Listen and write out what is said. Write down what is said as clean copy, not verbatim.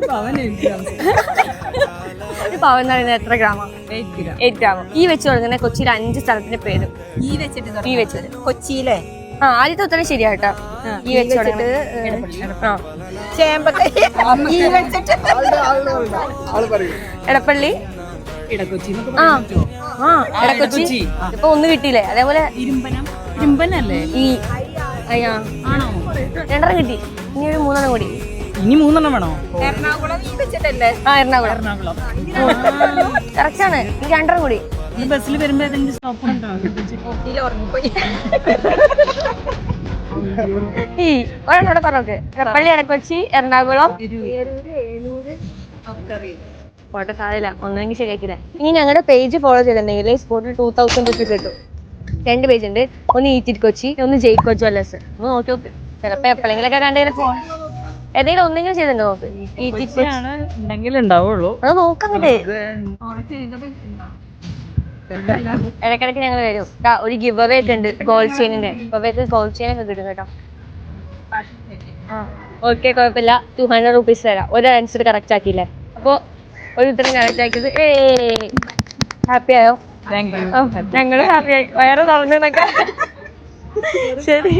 ഒരു പവൻ എന്ന് പറയുന്നത് എത്ര ഗ്രാമാണ്? 8 ഗ്രാം. ഈ വെച്ച് തുടങ്ങുന്ന കൊച്ചിയിലെ 5 സ്ഥലത്തിന്റെ പേര്. ഈ വെച്ചിട്ട് കൊച്ചിയിലെ ആദ്യത്തെ ഉത്തരം ശരിയാട്ടോ. ഈ വെച്ചിട്ട് എടപ്പള്ളി, ഇടക്കൊച്ചി. ഇപ്പൊ ഒന്ന് കിട്ടിയില്ലേ? അതേപോലെ ഇരുമ്പനല്ലേ? ഈ ആണോ? 2 കിട്ടി. ഇനി ഒരു 3 കൂടി. ഇനി 3 വേണോ? എറണാകുളം. എറണാകുളം കറക്റ്റ് ആണ്. ഇനി 2 കൂടി. ബസ്സിൽ വരുമ്പോ ഏതെങ്കിലും സ്റ്റോപ്പ് ഉണ്ടോ? ഈ ഒരെണ്ണോടെ പറഞ്ഞോക്ക്. എടപ്പള്ളി, ഇടക്കൊച്ചി, എറണാകുളം, പോട്ടെ സാധ്യല്ല. ഒന്നെങ്കിൽ ശരിയാക്കില്ല. ഇനി ഞങ്ങളുടെ പേജ് ഫോളോ ചെയ്തിട്ടുണ്ടെങ്കിൽ സ്പോട്ടിൽ 2000 റുപ്പീസ് കിട്ടും. 2 പേജ് ഉണ്ട്. ഒന്ന് ഈറ്റിറ്റ് കൊച്ചി, ഒന്ന് ജെയ്ക്കോ ജ്വല്ലേഴ്സ്. ഒന്ന് നോക്കി നോക്ക്. ചിലപ്പോ എപ്പോഴെങ്കിലൊക്കെ കണ്ടെങ്കിൽ ഫോൺ ഏതെങ്കിലും ഒന്നെങ്കിലും ചെയ്തിട്ടുണ്ടോ നോക്ക്. ഉണ്ടെങ്കിൽ ഉണ്ടാവുള്ളൂ. അത് നോക്കാൻ പറ്റേ. ഇടയ്ക്കിടയ്ക്ക് ഞങ്ങൾ വരും. ഒരു ഗിവ് അവേ ഒക്കെ ഉണ്ട് ഗോൾഡ് ചെയിനിന്റെ. ഗോൾഡ് ചെയിൻ ഒക്കെ കിട്ടും കേട്ടോ. ഓക്കെ, കുഴപ്പമില്ല. 200 റുപ്പീസ് തരാം. ഒരു ആൻസർ കറക്റ്റ് ആക്കിയില്ലേ? അപ്പൊ ഒരു ഉത്തരം കറക്റ്റ് ആക്കിയത്. ഹാപ്പി ആയോ? Thank you. ഞങ്ങള് ഹാപ്പി ആയി. വയറ് തുറന്നൊക്കെ. ശരി.